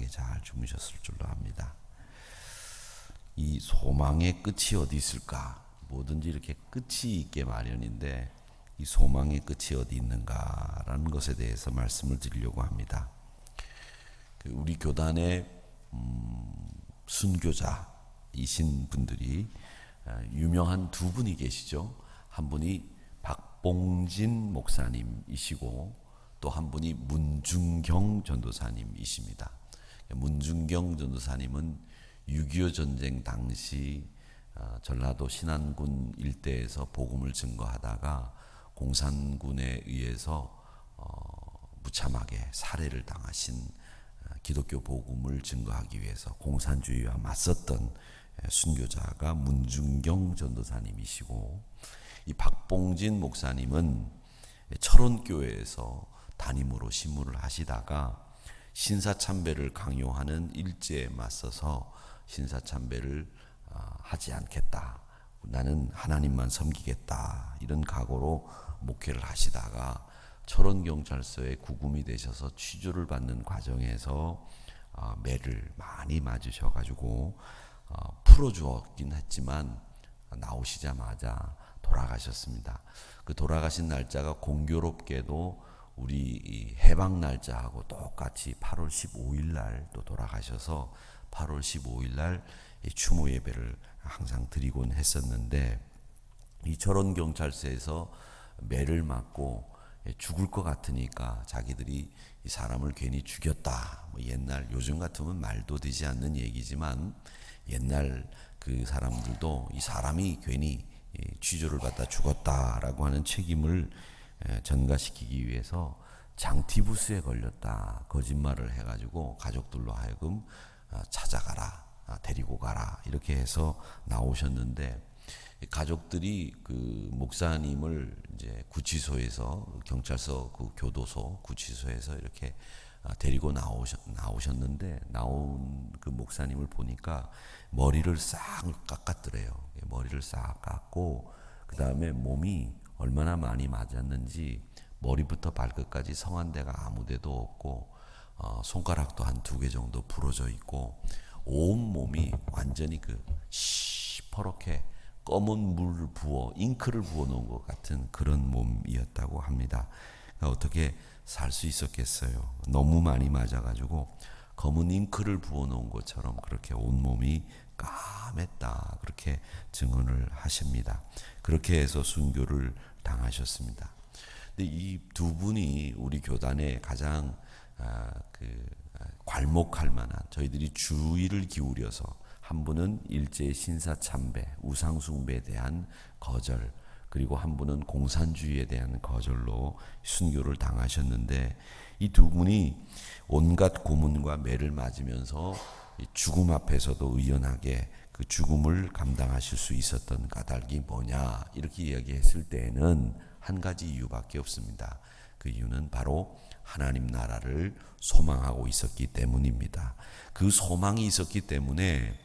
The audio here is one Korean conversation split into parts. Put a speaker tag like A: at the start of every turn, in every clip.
A: 안전하게 잘 주무셨을 줄로 압니다. 이 소망의 끝이 어디 있을까? 뭐든지 이렇게 끝이 있게 마련인데 이 소망의 끝이 어디 있는가라는 것에 대해서 말씀을 드리려고 합니다. 우리 교단의 순교자이신 분들이 유명한 두 분이 계시죠. 한 분이 박봉진 목사님이시고 또 한 분이 문중경 전도사님이십니다. 문중경 전도사님은 6.25 전쟁 당시 전라도 신안군 일대에서 복음을 증거하다가 공산군에 의해서 무참하게 살해를 당하신 기독교 복음을 증거하기 위해서 공산주의와 맞섰던 순교자가 문중경 전도사님이시고, 이 박봉진 목사님은 철원교회에서 담임으로 신문을 하시다가 신사참배를 강요하는 일제에 맞서서 신사참배를 하지 않겠다, 나는 하나님만 섬기겠다, 이런 각오로 목회를 하시다가 철원경찰서에 구금이 되셔서 취조를 받는 과정에서 매를 많이 맞으셔가지고 풀어주었긴 했지만 나오시자마자 돌아가셨습니다. 그 돌아가신 날짜가 공교롭게도 우리 해방 날짜하고 똑같이 8월 15일 날 또 돌아가셔서 8월 15일 날 추모 예배를 항상 드리곤 했었는데, 이 철원경찰서에서 매를 맞고 죽을 것 같으니까 자기들이 이 사람을 괜히 죽였다, 옛날 요즘 같으면 말도 되지 않는 얘기지만 옛날 그 사람들도 이 사람이 괜히 취조를 받다 죽었다라고 하는 책임을 전가시키기 위해서 장티부스에 걸렸다 거짓말을 해가지고 가족들로 하여금 찾아가라, 데리고 가라, 이렇게 해서 나오셨는데, 가족들이 그 목사님을 이제 구치소에서, 경찰서 그 교도소 구치소에서 이렇게 데리고 나오셨는데, 나온 그 목사님을 보니까 머리를 싹 깎았더래요. 머리를 싹 깎고 그 다음에 몸이 얼마나 많이 맞았는지 머리부터 발끝까지 성한 데가 아무 데도 없고 손가락도 한 2개 정도 부러져 있고 온 몸이 완전히 그 시퍼렇게 검은 물을 부어 잉크를 부어 놓은 것 같은 그런 몸이었다고 합니다. 그러니까 어떻게 살 수 있었겠어요. 너무 많이 맞아가지고 검은 잉크를 부어 놓은 것처럼 그렇게 온 몸이 까맸다, 그렇게 증언을 하십니다. 그렇게 해서 순교를 당하셨습니다. 근데 이 두 분이 우리 교단에 가장 괄목할 만한, 저희들이 주의를 기울여서, 한 분은 일제 신사참배, 우상숭배에 대한 거절, 그리고 한 분은 공산주의에 대한 거절로 순교를 당하셨는데, 이 두 분이 온갖 고문과 매를 맞으면서 죽음 앞에서도 의연하게 그 죽음을 감당하실 수 있었던 까닭이 뭐냐, 이렇게 이야기했을 때에는 한 가지 이유밖에 없습니다. 그 이유는 바로 하나님 나라를 소망하고 있었기 때문입니다. 그 소망이 있었기 때문에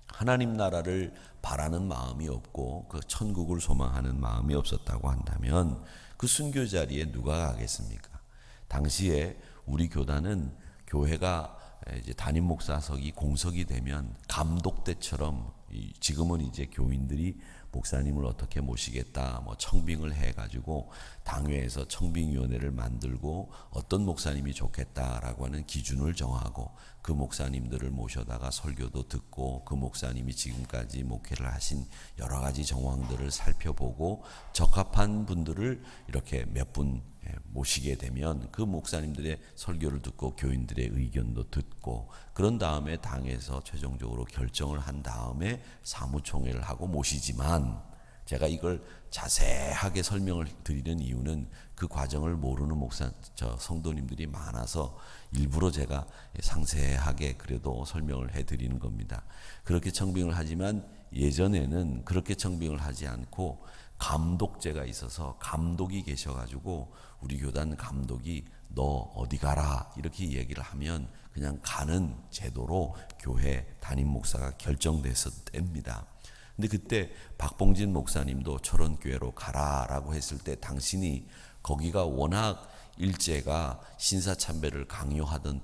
A: 하나님 나라를 바라는 마음이 없고 그 천국을 소망하는 마음이 없었다고 한다면 그 순교 자리에 누가 가겠습니까? 당시에 우리 교단은 교회가 이제 담임 목사석이 공석이 되면 감독대처럼, 지금은 이제 교인들이 목사님을 어떻게 모시겠다, 청빙을 해가지고 당회에서 청빙위원회를 만들고 어떤 목사님이 좋겠다라고 하는 기준을 정하고 그 목사님들을 모셔다가 설교도 듣고 그 목사님이 지금까지 목회를 하신 여러 가지 정황들을 살펴보고 적합한 분들을 이렇게 몇 분 모시게 되면 그 목사님들의 설교를 듣고 교인들의 의견도 듣고, 그런 다음에 당에서 최종적으로 결정을 한 다음에 사무총회를 하고 모시지만, 제가 이걸 자세하게 설명을 드리는 이유는 그 과정을 모르는 성도님들이 많아서 일부러 제가 상세하게 그래도 설명을 해드리는 겁니다. 그렇게 청빙을 하지만 예전에는 그렇게 청빙을 하지 않고 감독제가 있어서 감독이 계셔가지고 우리 교단 감독이 너 어디 가라 이렇게 얘기를 하면 그냥 가는 제도로 교회 담임 목사가 결정됐었답니다. 근데 그때 박봉진 목사님도 철원교회로 가라라고 했을 때 당신이 거기가 워낙 일제가 신사참배를 강요하던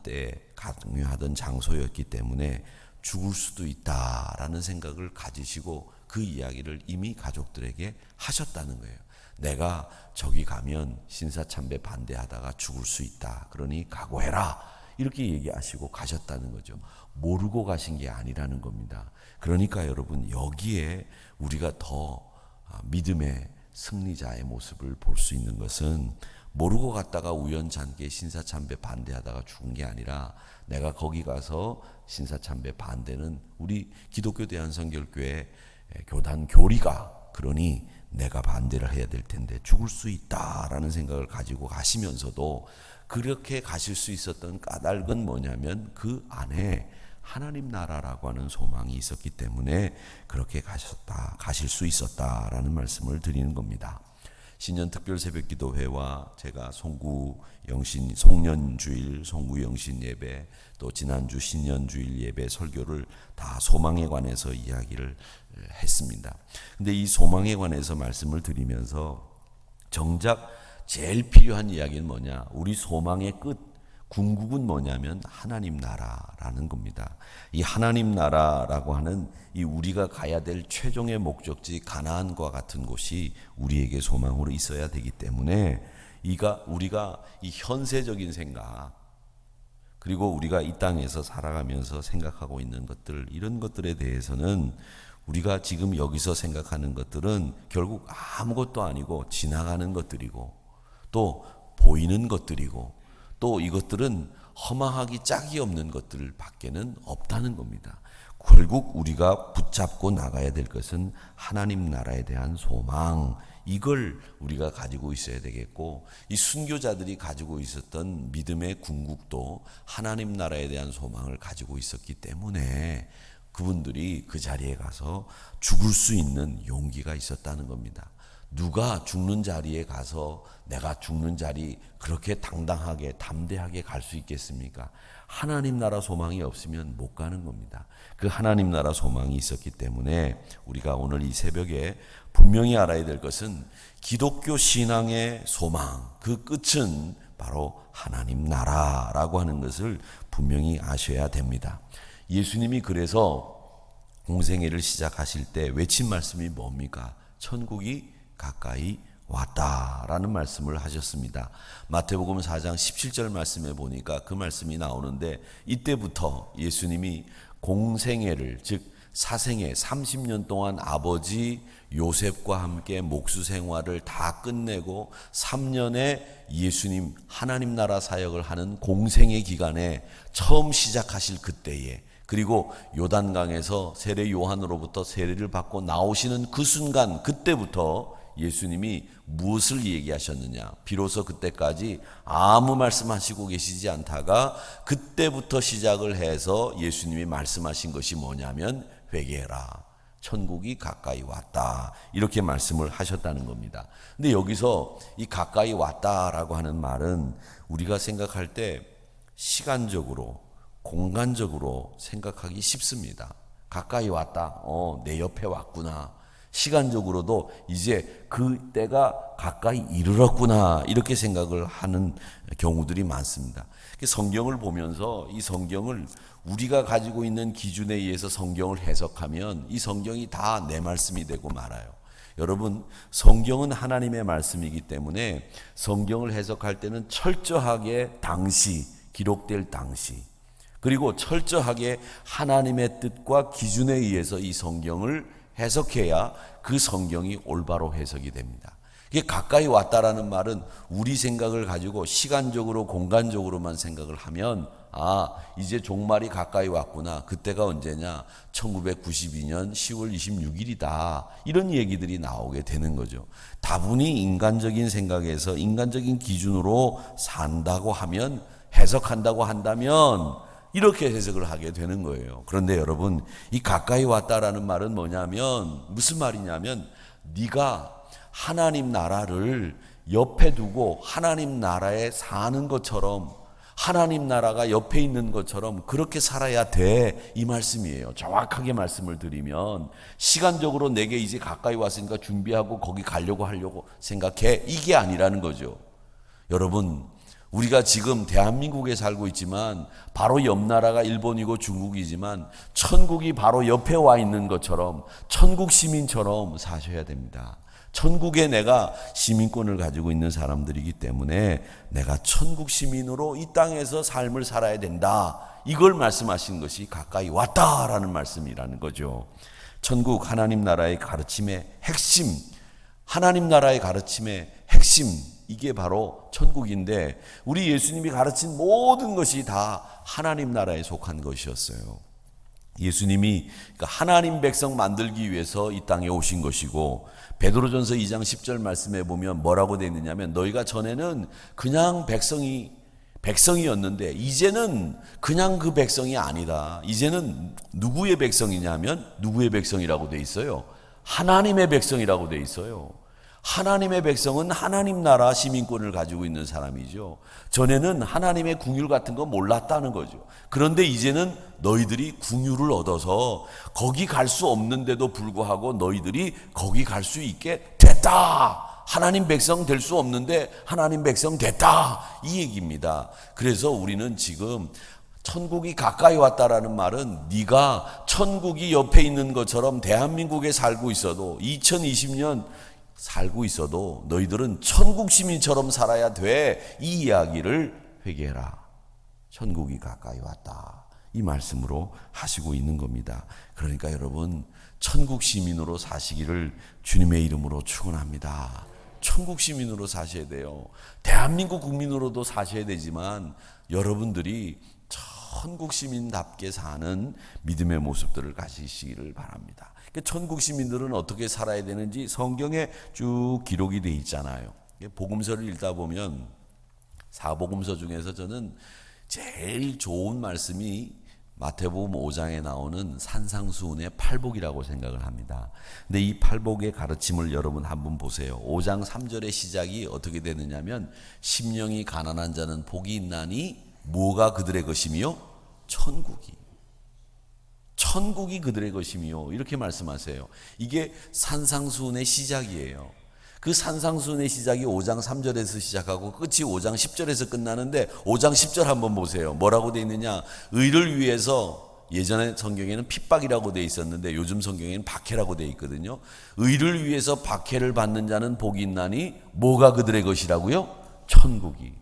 A: 장소였기 때문에 죽을 수도 있다라는 생각을 가지시고 그 이야기를 이미 가족들에게 하셨다는 거예요. 내가 저기 가면 신사참배 반대하다가 죽을 수 있다. 그러니 각오해라. 이렇게 얘기하시고 가셨다는 거죠. 모르고 가신 게 아니라는 겁니다. 그러니까 여러분, 여기에 우리가 더 믿음의 승리자의 모습을 볼 수 있는 것은 모르고 갔다가 우연찮게 신사참배 반대하다가 죽은 게 아니라 내가 거기 가서 신사참배 반대는 우리 기독교 대한성결교회 교단 교리가 그러니 내가 반대를 해야 될 텐데 죽을 수 있다라는 생각을 가지고 가시면서도 그렇게 가실 수 있었던 까닭은 뭐냐면 그 안에 하나님 나라라고 하는 소망이 있었기 때문에 그렇게 가실 수 있었다라는 말씀을 드리는 겁니다. 신년 특별 새벽기도회와 제가 송년주일 송구영신 예배, 또 지난주 신년주일 예배 설교를 다 소망에 관해서 이야기를 했습니다. 근데 이 소망에 관해서 말씀을 드리면서 정작 제일 필요한 이야기는 뭐냐? 우리 소망의 끝, 궁극은 뭐냐면 하나님 나라라는 겁니다. 이 하나님 나라라고 하는 이 우리가 가야 될 최종의 목적지 가나안과 같은 곳이 우리에게 소망으로 있어야 되기 때문에 우리가 이 현세적인 생각, 그리고 우리가 이 땅에서 살아가면서 생각하고 있는 것들, 이런 것들에 대해서는 우리가 지금 여기서 생각하는 것들은 결국 아무것도 아니고 지나가는 것들이고 또 보이는 것들이고 또 이것들은 허망하기 짝이 없는 것들 밖에는 없다는 겁니다. 결국 우리가 붙잡고 나가야 될 것은 하나님 나라에 대한 소망, 이걸 우리가 가지고 있어야 되겠고, 이 순교자들이 가지고 있었던 믿음의 궁극도 하나님 나라에 대한 소망을 가지고 있었기 때문에 그분들이 그 자리에 가서 죽을 수 있는 용기가 있었다는 겁니다. 누가 죽는 자리에 가서 내가 죽는 자리 그렇게 당당하게 담대하게 갈 수 있겠습니까? 하나님 나라 소망이 없으면 못 가는 겁니다. 그 하나님 나라 소망이 있었기 때문에 우리가 오늘 이 새벽에 분명히 알아야 될 것은 기독교 신앙의 소망, 그 끝은 바로 하나님 나라라고 하는 것을 분명히 아셔야 됩니다. 예수님이 그래서 공생애를 시작하실 때 외친 말씀이 뭡니까? 천국이 가까이 왔다라는 말씀을 하셨습니다. 마태복음 4장 17절 말씀에 보니까 그 말씀이 나오는데, 이때부터 예수님이 공생애를, 즉 사생애 30년 동안 아버지 요셉과 함께 목수 생활을 다 끝내고 3년의 예수님 하나님 나라 사역을 하는 공생애 기간에 처음 시작하실 그때에, 그리고 요단강에서 세례 요한으로부터 세례를 받고 나오시는 그 순간, 그때부터 예수님이 무엇을 얘기하셨느냐? 비로소 그때까지 아무 말씀하시고 계시지 않다가 그때부터 시작을 해서 예수님이 말씀하신 것이 뭐냐면 회개해라, 천국이 가까이 왔다, 이렇게 말씀을 하셨다는 겁니다. 근데 여기서 이 가까이 왔다라고 하는 말은 우리가 생각할 때 시간적으로 공간적으로 생각하기 쉽습니다. 가까이 왔다, 내 옆에 왔구나. 시간적으로도 이제 그 때가 가까이 이르렀구나, 이렇게 생각을 하는 경우들이 많습니다. 성경을 보면서 이 성경을 우리가 가지고 있는 기준에 의해서 성경을 해석하면 이 성경이 다 내 말씀이 되고 말아요. 여러분, 성경은 하나님의 말씀이기 때문에 성경을 해석할 때는 철저하게 당시, 기록될 당시, 그리고 철저하게 하나님의 뜻과 기준에 의해서 이 성경을 해석해야 그 성경이 올바로 해석이 됩니다. 이게 가까이 왔다라는 말은 우리 생각을 가지고 시간적으로 공간적으로만 생각을 하면 이제 종말이 가까이 왔구나. 그때가 언제냐? 1992년 10월 26일이다. 이런 얘기들이 나오게 되는 거죠. 다분히 인간적인 생각에서 인간적인 기준으로 산다고 하면, 해석한다고 한다면 이렇게 해석을 하게 되는 거예요. 그런데 여러분, 이 가까이 왔다라는 말은 뭐냐면, 무슨 말이냐면 네가 하나님 나라를 옆에 두고 하나님 나라에 사는 것처럼, 하나님 나라가 옆에 있는 것처럼 그렇게 살아야 돼, 이 말씀이에요. 정확하게 말씀을 드리면 시간적으로 내게 이제 가까이 왔으니까 준비하고 거기 가려고 하려고 생각해, 이게 아니라는 거죠. 여러분, 우리가 지금 대한민국에 살고 있지만 바로 옆 나라가 일본이고 중국이지만 천국이 바로 옆에 와 있는 것처럼 천국 시민처럼 사셔야 됩니다. 천국에 내가 시민권을 가지고 있는 사람들이기 때문에 내가 천국 시민으로 이 땅에서 삶을 살아야 된다. 이걸 말씀하신 것이 가까이 왔다라는 말씀이라는 거죠. 천국 하나님 나라의 가르침의 핵심, 하나님 나라의 가르침의 핵심, 이게 바로 천국인데 우리 예수님이 가르친 모든 것이 다 하나님 나라에 속한 것이었어요. 예수님이 하나님 백성 만들기 위해서 이 땅에 오신 것이고 베드로전서 2장 10절 말씀에 보면 뭐라고 되어 있느냐면 너희가 전에는 그냥 백성이었는데 이제는 그냥 그 백성이 아니다. 이제는 누구의 백성이냐면 누구의 백성이라고 되어 있어요? 하나님의 백성이라고 되어 있어요. 하나님의 백성은 하나님 나라 시민권을 가지고 있는 사람이죠. 전에는 하나님의 궁율 같은 거 몰랐다는 거죠. 그런데 이제는 너희들이 궁율을 얻어서 거기 갈 수 없는데도 불구하고 너희들이 거기 갈 수 있게 됐다. 하나님 백성 될 수 없는데 하나님 백성 됐다. 이 얘기입니다. 그래서 우리는 지금 천국이 가까이 왔다라는 말은 네가 천국이 옆에 있는 것처럼 대한민국에 살고 있어도 2020년 살고 있어도 너희들은 천국 시민처럼 살아야 돼. 이 이야기를 회개해라. 천국이 가까이 왔다. 이 말씀으로 하시고 있는 겁니다. 그러니까 여러분 천국 시민으로 사시기를 주님의 이름으로 축원합니다. 천국 시민으로 사셔야 돼요. 대한민국 국민으로도 사셔야 되지만 여러분들이 천국 시민답게 사는 믿음의 모습들을 가지시기를 바랍니다. 천국 시민들은 어떻게 살아야 되는지 성경에 쭉 기록이 되어 있잖아요. 복음서를 읽다 보면 사복음서 중에서 저는 제일 좋은 말씀이 마태복음 5장에 나오는 산상수훈의 팔복이라고 생각을 합니다. 근데 이 팔복의 가르침을 여러분 한번 보세요. 5장 3절의 시작이 어떻게 되느냐면 심령이 가난한 자는 복이 있나니 뭐가 그들의 것이며 천국이 그들의 것이며 이렇게 말씀하세요. 이게 산상수훈의 시작이에요. 그 산상수훈의 시작이 5장 3절에서 시작하고 끝이 5장 10절에서 끝나는데 5장 10절 한번 보세요. 뭐라고 되어 있느냐? 의를 위해서 예전에 성경에는 핍박이라고 되어 있었는데 요즘 성경에는 박해라고 되어 있거든요. 의를 위해서 박해를 받는 자는 복이 있나니 뭐가 그들의 것이라고요? 천국이.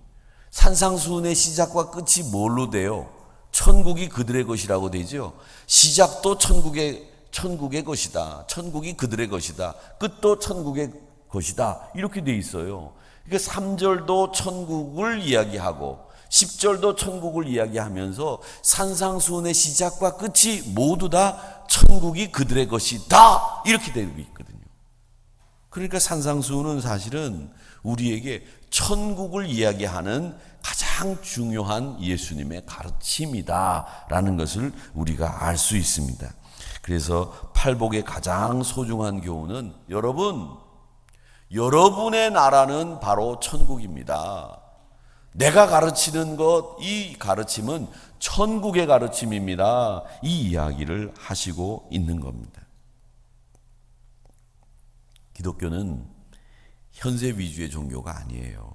A: 산상수훈의 시작과 끝이 뭘로 돼요? 천국이 그들의 것이라고 되죠. 시작도 천국의 것이다. 천국이 그들의 것이다. 끝도 천국의 것이다. 이렇게 돼 있어요. 그러니까 3절도 천국을 이야기하고 10절도 천국을 이야기하면서 산상수훈의 시작과 끝이 모두 다 천국이 그들의 것이다. 이렇게 되고 있거든요. 그러니까 산상수훈은 사실은 우리에게 천국을 이야기하는 가장 중요한 예수님의 가르침이다라는 것을 우리가 알 수 있습니다. 그래서 팔복의 가장 소중한 교훈은 여러분의 나라는 바로 천국입니다. 내가 가르치는 것, 이 가르침은 천국의 가르침입니다. 이 이야기를 하시고 있는 겁니다. 기독교는 현세 위주의 종교가 아니에요.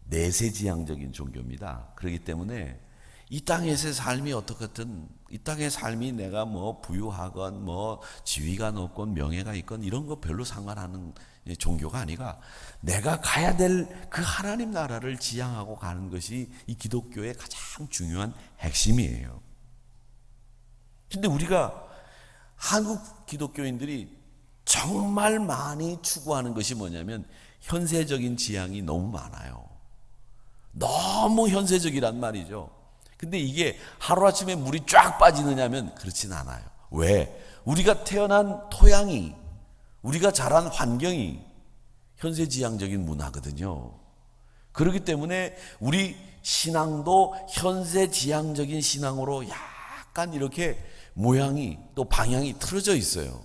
A: 내세지향적인 종교입니다. 그렇기 때문에 이 땅에서의 삶이 어떻든 이 땅의 삶이 내가 뭐 부유하건 뭐 지위가 높건 명예가 있건 이런 거 별로 상관하는 종교가 아니라 내가 가야 될 그 하나님 나라를 지향하고 가는 것이 이 기독교의 가장 중요한 핵심이에요. 근데 우리가 한국 기독교인들이 정말 많이 추구하는 것이 뭐냐면 현세적인 지향이 너무 많아요. 너무 현세적이란 말이죠. 근데 이게 하루아침에 물이 쫙 빠지느냐면 그렇진 않아요. 왜? 우리가 태어난 토양이, 우리가 자란 환경이 현세지향적인 문화거든요. 그렇기 때문에 우리 신앙도 현세지향적인 신앙으로 약간 이렇게 모양이 또 방향이 틀어져 있어요.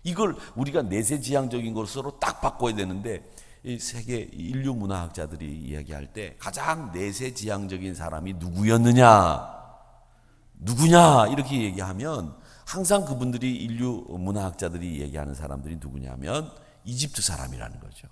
A: 이걸 우리가 내세지향적인 것으로 딱 바꿔야 되는데 이 세계 인류 문화학자들이 이야기할 때 가장 내세지향적인 사람이 누구냐 이렇게 얘기하면 항상 그분들이 인류 문화학자들이 얘기하는 사람들이 누구냐면 이집트 사람이라는 거죠.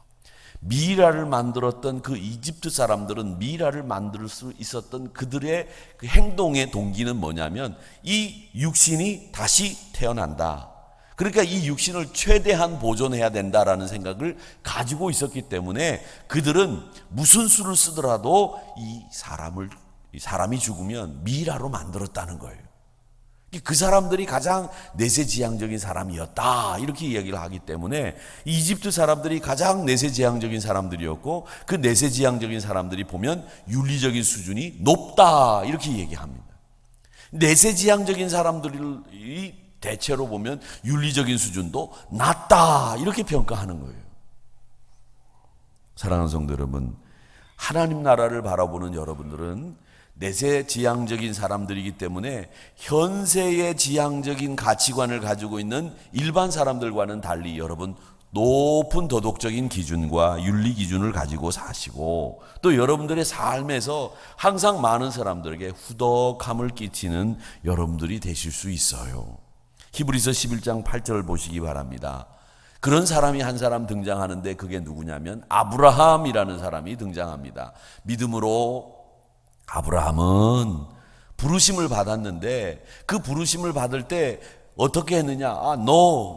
A: 미라를 만들었던 그 이집트 사람들은 미라를 만들 수 있었던 그들의 그 행동의 동기는 뭐냐면 이 육신이 다시 태어난다. 그러니까 이 육신을 최대한 보존해야 된다라는 생각을 가지고 있었기 때문에 그들은 무슨 수를 쓰더라도 이 사람이 죽으면 미라로 만들었다는 거예요. 그 사람들이 가장 내세지향적인 사람이었다 이렇게 이야기를 하기 때문에 이집트 사람들이 가장 내세지향적인 사람들이었고 그 내세지향적인 사람들이 보면 윤리적인 수준이 높다 이렇게 얘기합니다. 내세지향적인 사람들이 대체로 보면 윤리적인 수준도 낮다 이렇게 평가하는 거예요. 사랑하는 성도 여러분, 하나님 나라를 바라보는 여러분들은 내세지향적인 사람들이기 때문에 현세의 지향적인 가치관을 가지고 있는 일반 사람들과는 달리 여러분 높은 도덕적인 기준과 윤리 기준을 가지고 사시고 또 여러분들의 삶에서 항상 많은 사람들에게 후덕함을 끼치는 여러분들이 되실 수 있어요. 히브리서 11장 8절을 보시기 바랍니다. 그런 사람이 한 사람 등장하는데 그게 누구냐면 아브라함이라는 사람이 등장합니다. 믿음으로 아브라함은 부르심을 받았는데 그 부르심을 받을 때 어떻게 했느냐?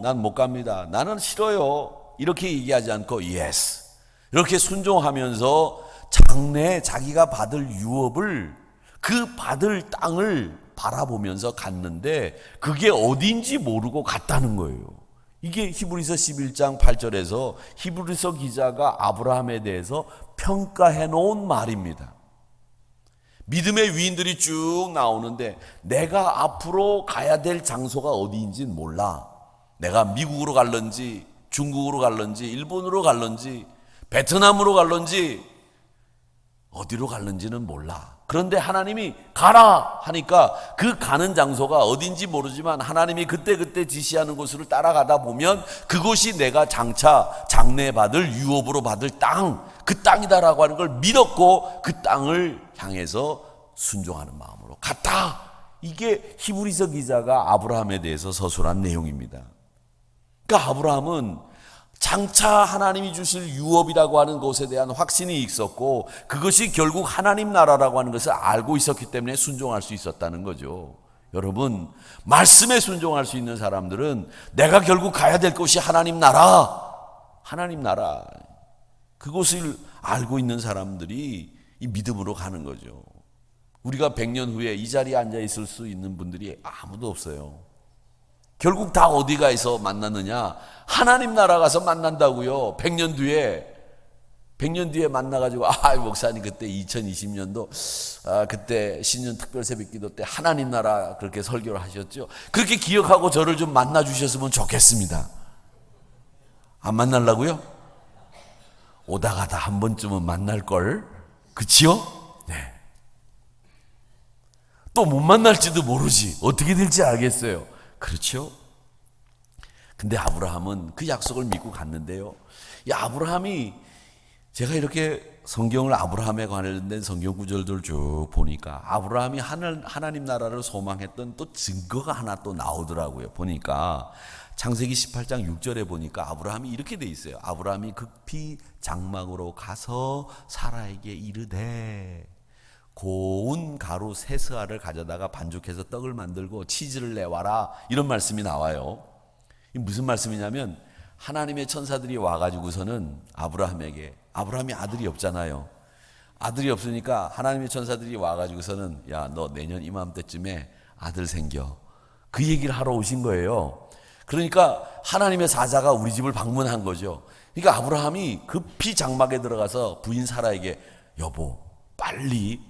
A: 난 못 갑니다. 나는 싫어요. 이렇게 얘기하지 않고 yes. 이렇게 순종하면서 장래 자기가 받을 유업을 그 받을 땅을 바라보면서 갔는데 그게 어딘지 모르고 갔다는 거예요. 이게 히브리서 11장 8절에서 히브리서 기자가 아브라함에 대해서 평가해 놓은 말입니다. 믿음의 위인들이 쭉 나오는데 내가 앞으로 가야 될 장소가 어디인지는 몰라. 내가 미국으로 갈런지 중국으로 갈런지 일본으로 갈런지 베트남으로 갈런지 어디로 갈런지는 몰라. 그런데 하나님이 가라 하니까 그 가는 장소가 어딘지 모르지만 하나님이 그때그때 지시하는 곳으로 따라가다 보면 그곳이 내가 장차 장래 받을 유업으로 받을 땅, 그 땅이다라고 하는 걸 믿었고 그 땅을 향해서 순종하는 마음으로 갔다. 이게 히브리서 기자가 아브라함에 대해서 서술한 내용입니다. 그러니까 아브라함은 장차 하나님이 주실 유업이라고 하는 것에 대한 확신이 있었고 그것이 결국 하나님 나라라고 하는 것을 알고 있었기 때문에 순종할 수 있었다는 거죠. 여러분, 말씀에 순종할 수 있는 사람들은 내가 결국 가야 될 곳이 하나님 나라, 그곳을 알고 있는 사람들이 이 믿음으로 가는 거죠. 우리가 100년 후에 이 자리에 앉아 있을 수 있는 분들이 아무도 없어요. 결국 다 어디가서 만났느냐? 하나님 나라 가서 만난다고요. 100년 뒤에 만나가지고 목사님 그때 2020년도 그때 신년 특별 새벽 기도 때 하나님 나라 그렇게 설교를 하셨죠. 그렇게 기억하고 저를 좀 만나 주셨으면 좋겠습니다. 안 만나려고요? 오다 가다 한 번쯤은 만날걸. 그치요? 네. 또 못 만날지도 모르지. 어떻게 될지 알겠어요. 그렇죠? 근데 아브라함은 그 약속을 믿고 갔는데요. 이 아브라함이 제가 이렇게 성경을 아브라함에 관련된 성경 구절들 쭉 보니까 아브라함이 하나님 나라를 소망했던 또 증거가 하나 또 나오더라고요. 보니까 창세기 18장 6절에 보니까 아브라함이 이렇게 돼 있어요. 아브라함이 급히 장막으로 가서 사라에게 이르되 고운 가루 세스알을 가져다가 반죽해서 떡을 만들고 치즈를 내와라. 이런 말씀이 나와요. 이 무슨 말씀이냐면 하나님의 천사들이 와가지고서는 아브라함이 아들이 없잖아요. 아들이 없으니까 하나님의 천사들이 와가지고서는 야, 너 내년 이맘때쯤에 아들 생겨. 그 얘기를 하러 오신 거예요. 그러니까 하나님의 사자가 우리 집을 방문한 거죠. 그러니까 아브라함이 급히 장막에 들어가서 부인 사라에게 여보 빨리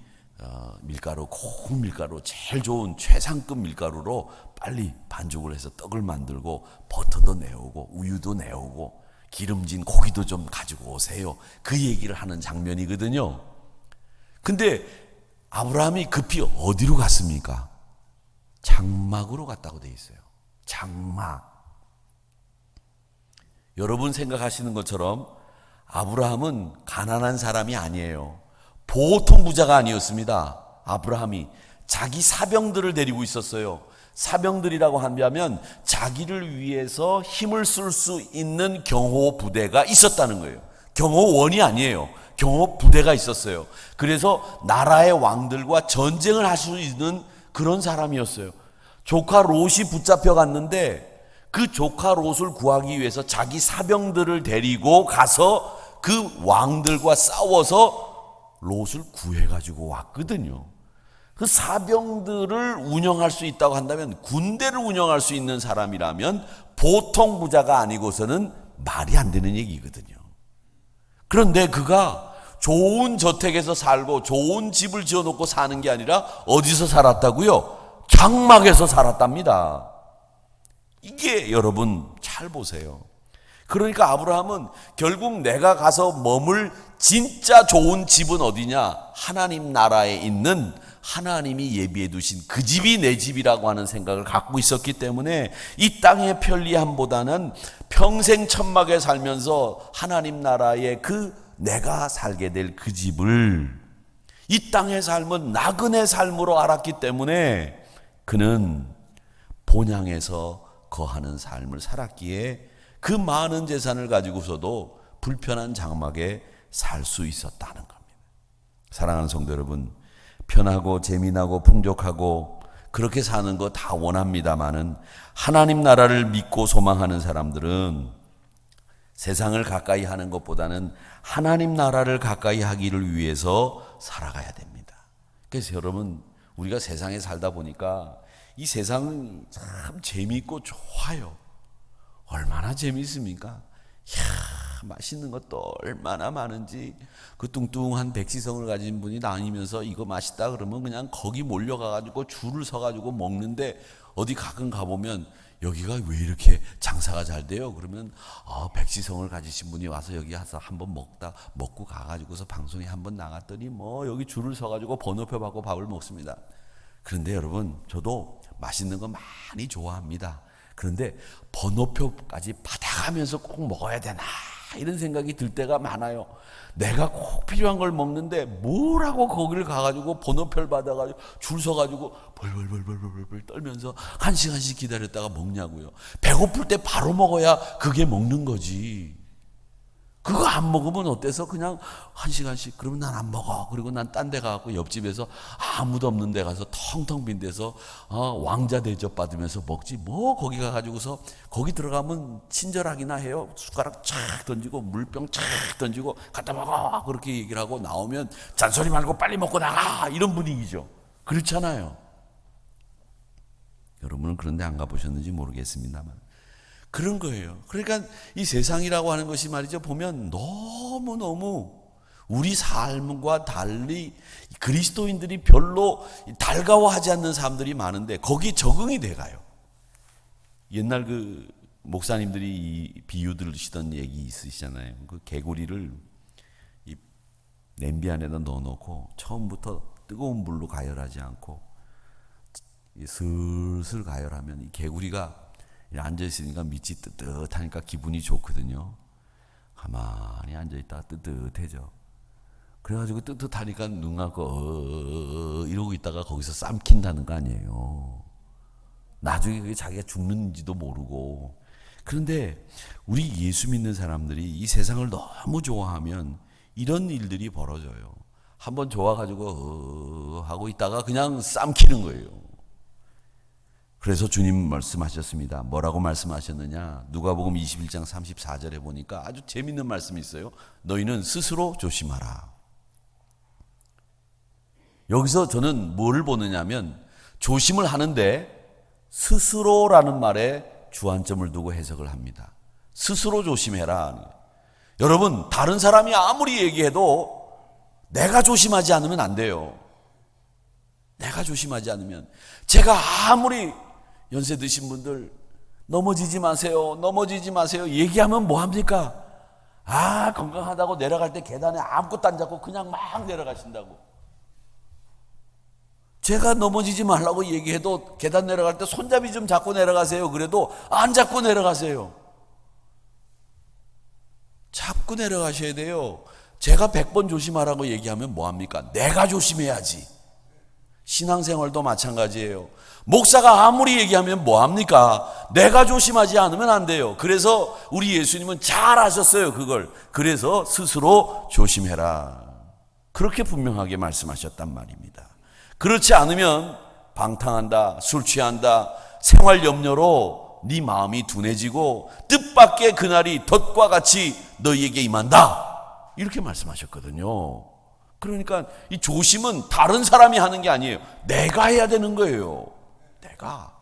A: 고운 밀가루 제일 좋은 최상급 밀가루로 빨리 반죽을 해서 떡을 만들고 버터도 내오고 우유도 내오고 기름진 고기도 좀 가지고 오세요. 그 얘기를 하는 장면이거든요. 근데 아브라함이 급히 어디로 갔습니까? 장막으로 갔다고 돼 있어요. 장막. 여러분 생각하시는 것처럼 아브라함은 가난한 사람이 아니에요. 보통 부자가 아니었습니다. 아브라함이 자기 사병들을 데리고 있었어요. 사병들이라고 하면 자기를 위해서 힘을 쓸 수 있는 경호 부대가 있었다는 거예요. 경호원이 아니에요. 경호 부대가 있었어요. 그래서 나라의 왕들과 전쟁을 할 수 있는 그런 사람이었어요. 조카 롯이 붙잡혀 갔는데 그 조카 롯을 구하기 위해서 자기 사병들을 데리고 가서 그 왕들과 싸워서 롯을 구해가지고 왔거든요. 그 사병들을 운영할 수 있다고 한다면, 군대를 운영할 수 있는 사람이라면 보통 부자가 아니고서는 말이 안 되는 얘기거든요. 그런데 그가 좋은 저택에서 살고 좋은 집을 지어놓고 사는 게 아니라 어디서 살았다고요? 장막에서 살았답니다. 이게 여러분 잘 보세요. 그러니까 아브라함은 결국 내가 가서 머물 진짜 좋은 집은 어디냐? 하나님 나라에 있는 하나님이 예비해 두신 그 집이 내 집이라고 하는 생각을 갖고 있었기 때문에 이 땅의 편리함보다는 평생 천막에 살면서 하나님 나라의 그 내가 살게 될 그 집을 이 땅의 삶은 나그네 삶으로 알았기 때문에 그는 본향에서 거하는 삶을 살았기에 그 많은 재산을 가지고서도 불편한 장막에 살 수 있었다는 겁니다. 사랑하는 성도 여러분, 편하고 재미나고 풍족하고 그렇게 사는 거 다 원합니다마는 하나님 나라를 믿고 소망하는 사람들은 세상을 가까이 하는 것보다는 하나님 나라를 가까이 하기를 위해서 살아가야 됩니다. 그래서 여러분, 우리가 세상에 살다 보니까 이 세상은 참 재미있고 좋아요. 얼마나 재미있습니까? 이야, 맛있는 것도 얼마나 많은지. 그 뚱뚱한 백지성을 가진 분이 다니면서 이거 맛있다 그러면 그냥 거기 몰려가가지고 줄을 서가지고 먹는데, 어디 가끔 가보면 여기가 왜 이렇게 장사가 잘 돼요? 그러면 백지성을 가지신 분이 와서 여기 와서 한번 먹고 가가지고서 방송에 한번 나갔더니 뭐 여기 줄을 서가지고 번호표 받고 밥을 먹습니다. 그런데 여러분, 저도 맛있는 거 많이 좋아합니다. 그런데 번호표까지 받아가면서 꼭 먹어야 되나 이런 생각이 들 때가 많아요. 내가 꼭 필요한 걸 먹는데 뭐라고 거기를 가가지고 번호표를 받아가지고 줄 서가지고 벌벌벌벌벌벌 떨면서 한 시간씩 기다렸다가 먹냐고요. 배고플 때 바로 먹어야 그게 먹는 거지. 그거 안 먹으면 어때서 그냥 한 시간씩, 그러면 난 안 먹어. 그리고 난 딴 데 가고 옆집에서 아무도 없는 데 가서 텅텅 빈 데서 왕자 대접 받으면서 먹지. 뭐 거기 가가지고서 거기 들어가면 친절하기나 해요. 숟가락 착 던지고 물병 착 던지고 갖다 먹어 그렇게 얘기를 하고 나오면 잔소리 말고 빨리 먹고 나가 이런 분위기죠. 그렇잖아요. 여러분은 그런 데 안 가보셨는지 모르겠습니다만 그런 거예요. 그러니까 이 세상이라고 하는 것이 말이죠, 보면 너무너무 우리 삶과 달리 그리스도인들이 별로 달가워하지 않는 사람들이 많은데 거기 적응이 돼가요. 옛날 그 목사님들이 이 비유들 쓰던 얘기 있으시잖아요. 그 개구리를 이 냄비 안에다 넣어놓고 처음부터 뜨거운 불로 가열하지 않고 슬슬 가열하면 이 개구리가 앉아있으니까 밑이 뜨뜻하니까 기분이 좋거든요. 가만히 앉아있다가 뜨뜻해져. 그래가지고 뜨뜻하니까 눈 감고 이러고 있다가 거기서 삼킨다는 거 아니에요. 나중에 그게 자기가 죽는지도 모르고. 그런데 우리 예수 믿는 사람들이 이 세상을 너무 좋아하면 이런 일들이 벌어져요. 한번 좋아가지고 하고 있다가 그냥 삼키는 거예요. 그래서 주님 말씀하셨습니다. 뭐라고 말씀하셨느냐? 누가복음 21장 34절에 보니까 아주 재밌는 말씀이 있어요. 너희는 스스로 조심하라. 여기서 저는 뭐를 보느냐면 조심을 하는데 스스로라는 말에 주안점을 두고 해석을 합니다. 스스로 조심해라. 여러분, 다른 사람이 아무리 얘기해도 내가 조심하지 않으면 안 돼요. 내가 조심하지 않으면. 제가 아무리 연세 드신 분들 넘어지지 마세요, 넘어지지 마세요 얘기하면 뭐합니까? 건강하다고 내려갈 때 계단에 아무것도 안 잡고 그냥 막 내려가신다고. 제가 넘어지지 말라고 얘기해도 계단 내려갈 때 손잡이 좀 잡고 내려가세요 그래도 안 잡고 내려가세요. 잡고 내려가셔야 돼요. 제가 100번 조심하라고 얘기하면 뭐합니까? 내가 조심해야지. 신앙생활도 마찬가지예요. 목사가 아무리 얘기하면 뭐합니까? 내가 조심하지 않으면 안 돼요. 그래서 우리 예수님은 잘 아셨어요, 그걸. 그래서 스스로 조심해라. 그렇게 분명하게 말씀하셨단 말입니다. 그렇지 않으면 방탕한다, 술 취한다, 생활 염려로 네 마음이 둔해지고 뜻밖의 그날이 덫과 같이 너희에게 임한다. 이렇게 말씀하셨거든요. 그러니까 이 조심은 다른 사람이 하는 게 아니에요. 내가 해야 되는 거예요. 내가.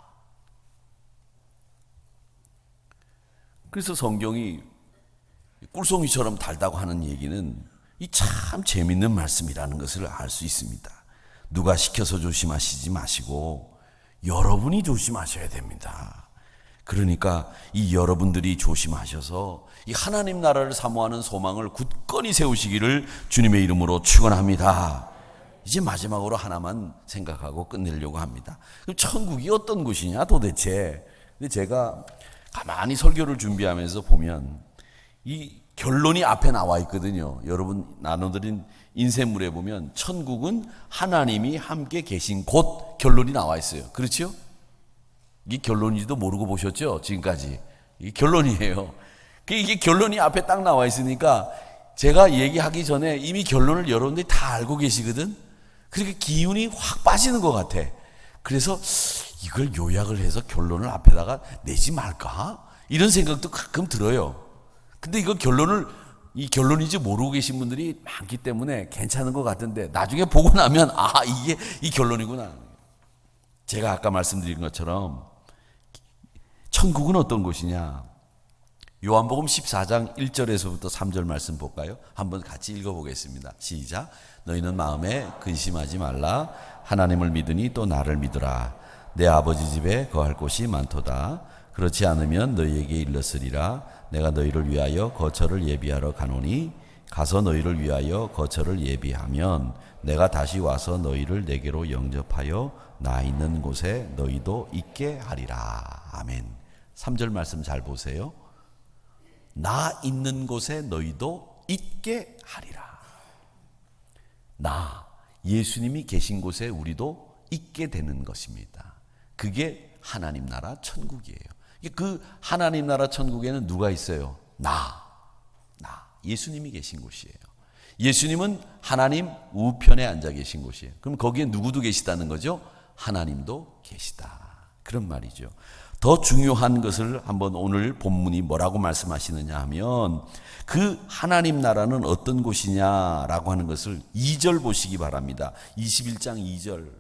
A: 그래서 성경이 꿀송이처럼 달다고 하는 얘기는 이 참 재밌는 말씀이라는 것을 알 수 있습니다. 누가 시켜서 조심하시지 마시고 여러분이 조심하셔야 됩니다. 그러니까 이 여러분들이 조심하셔서 이 하나님 나라를 사모하는 소망을 굳건히 세우시기를 주님의 이름으로 축원합니다. 이제 마지막으로 하나만 생각하고 끝내려고 합니다. 그럼 천국이 어떤 곳이냐 도대체. 근데 제가 가만히 설교를 준비하면서 보면 이 결론이 앞에 나와 있거든요. 여러분 나눠드린 인쇄물에 보면 천국은 하나님이 함께 계신 곳 결론이 나와 있어요. 그렇죠? 이게 결론인지도 모르고 보셨죠? 지금까지. 이게 결론이에요. 이게 결론이 앞에 딱 나와 있으니까 제가 얘기하기 전에 이미 결론을 여러분들이 다 알고 계시거든? 그러니까 기운이 확 빠지는 것 같아. 그래서 이걸 요약을 해서 결론을 앞에다가 내지 말까? 이런 생각도 가끔 들어요. 근데 이거 이 결론인지 모르고 계신 분들이 많기 때문에 괜찮은 것 같은데 나중에 보고 나면 이게 이 결론이구나. 제가 아까 말씀드린 것처럼 천국은 어떤 곳이냐? 요한복음 14장 1절에서부터 3절 말씀 볼까요? 한번 같이 읽어보겠습니다. 시작. 너희는 마음에 근심하지 말라. 하나님을 믿으니 또 나를 믿으라. 내 아버지 집에 거할 곳이 많도다. 그렇지 않으면 너희에게 일렀으리라. 내가 너희를 위하여 거처를 예비하러 가노니 가서 너희를 위하여 거처를 예비하면 내가 다시 와서 너희를 내게로 영접하여 나 있는 곳에 너희도 있게 하리라. 아멘. 3절 말씀 잘 보세요. 나 있는 곳에 너희도 있게 하리라. 예수님이 계신 곳에 우리도 있게 되는 것입니다. 그게 하나님 나라 천국이에요. 그 하나님 나라 천국에는 누가 있어요? 예수님이 계신 곳이에요. 예수님은 하나님 우편에 앉아 계신 곳이에요. 그럼 거기에 누구도 계시다는 거죠? 하나님도 계시다. 그런 말이죠. 더 중요한 것을 한번 오늘 본문이 뭐라고 말씀하시느냐 하면 그 하나님 나라는 어떤 곳이냐라고 하는 것을 2절 보시기 바랍니다. 21장 2절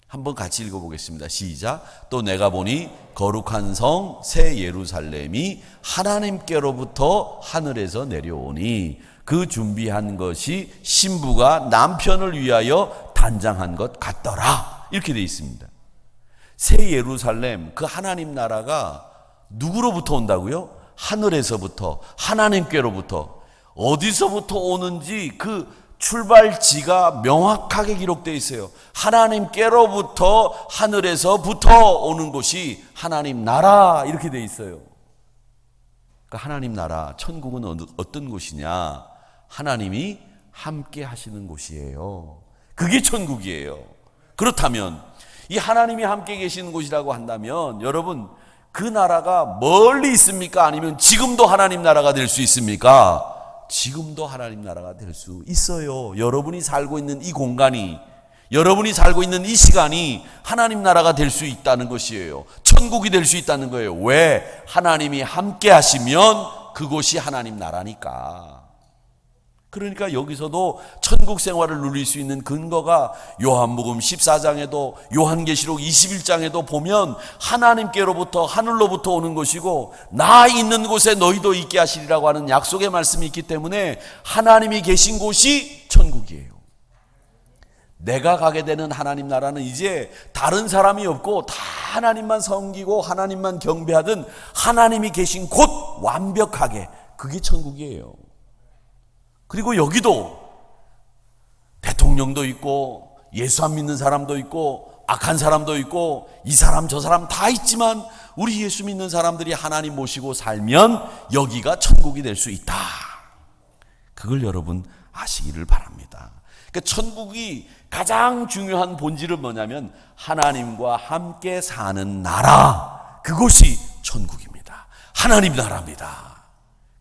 A: 한번 같이 읽어보겠습니다. 시작. 또 내가 보니 거룩한 성 새 예루살렘이 하나님께로부터 하늘에서 내려오니 그 준비한 것이 신부가 남편을 위하여 단장한 것 같더라. 이렇게 되어 있습니다. 새 예루살렘, 그 하나님 나라가 누구로부터 온다고요? 하늘에서부터, 하나님께로부터. 어디서부터 오는지 그 출발지가 명확하게 기록되어 있어요. 하나님께로부터, 하늘에서부터 오는 곳이 하나님 나라, 이렇게 되어 있어요. 그러니까 하나님 나라, 천국은 어떤 곳이냐? 하나님이 함께 하시는 곳이에요. 그게 천국이에요. 그렇다면 이 하나님이 함께 계시는 곳이라고 한다면 여러분 그 나라가 멀리 있습니까? 아니면 지금도 하나님 나라가 될 수 있습니까? 지금도 하나님 나라가 될 수 있어요. 여러분이 살고 있는 이 공간이, 여러분이 살고 있는 이 시간이 하나님 나라가 될 수 있다는 것이에요. 천국이 될 수 있다는 거예요. 왜? 하나님이 함께 하시면 그곳이 하나님 나라니까. 그러니까 여기서도 천국 생활을 누릴 수 있는 근거가 요한복음 14장에도 요한계시록 21장에도 보면 하나님께로부터 하늘로부터 오는 것이고 나 있는 곳에 너희도 있게 하시리라고 하는 약속의 말씀이 있기 때문에 하나님이 계신 곳이 천국이에요. 내가 가게 되는 하나님 나라는 이제 다른 사람이 없고 다 하나님만 섬기고 하나님만 경배하던 하나님이 계신 곳 완벽하게, 그게 천국이에요. 그리고 여기도 대통령도 있고 예수 안 믿는 사람도 있고 악한 사람도 있고 이 사람 저 사람 다 있지만 우리 예수 믿는 사람들이 하나님 모시고 살면 여기가 천국이 될 수 있다. 그걸 여러분 아시기를 바랍니다. 그러니까 천국이 가장 중요한 본질은 뭐냐면 하나님과 함께 사는 나라, 그것이 천국입니다. 하나님 나라입니다.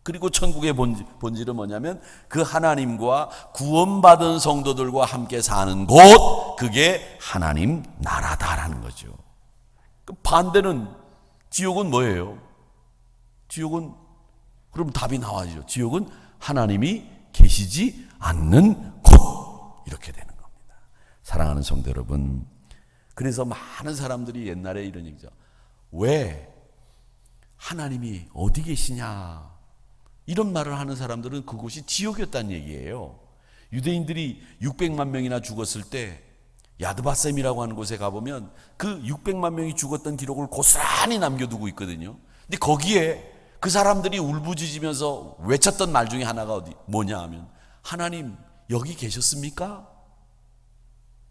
A: 그리고 천국의 본질은 뭐냐면 그 하나님과 구원받은 성도들과 함께 사는 곳, 그게 하나님 나라다라는 거죠. 반대는 지옥은 뭐예요? 지옥은 그럼 답이 나와야죠. 지옥은 하나님이 계시지 않는 곳, 이렇게 되는 겁니다. 사랑하는 성도 여러분, 그래서 많은 사람들이 옛날에 이런 얘기죠. 왜 하나님이 어디 계시냐, 이런 말을 하는 사람들은 그곳이 지옥이었다는 얘기예요. 유대인들이 600만 명이나 죽었을 때 야드바셈이라고 하는 곳에 가보면 그 600만 명이 죽었던 기록을 고스란히 남겨두고 있거든요. 근데 거기에 그 사람들이 울부짖으면서 외쳤던 말 중에 하나가 뭐냐 하면 하나님 여기 계셨습니까?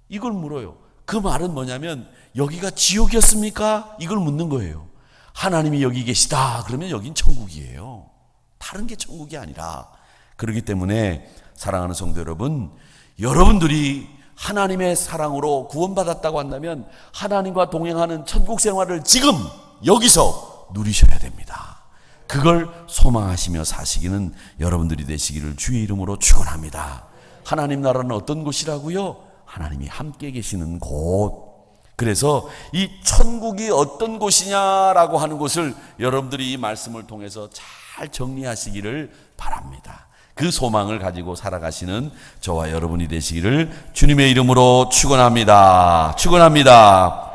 A: 이걸 물어요. 그 말은 뭐냐면 여기가 지옥이었습니까? 이걸 묻는 거예요. 하나님이 여기 계시다 그러면 여긴 천국이에요. 다른 게 천국이 아니라. 그렇기 때문에 사랑하는 성도 여러분, 여러분들이 하나님의 사랑으로 구원받았다고 한다면 하나님과 동행하는 천국 생활을 지금 여기서 누리셔야 됩니다. 그걸 소망하시며 사시기는 여러분들이 되시기를 주의 이름으로 축원합니다. 하나님 나라는 어떤 곳이라고요? 하나님이 함께 계시는 곳. 그래서 이 천국이 어떤 곳이냐라고 하는 것을 여러분들이 이 말씀을 통해서 잘 정리하시기를 바랍니다. 그 소망을 가지고 살아가시는 저와 여러분이 되시기를 주님의 이름으로 축원합니다. 축원합니다.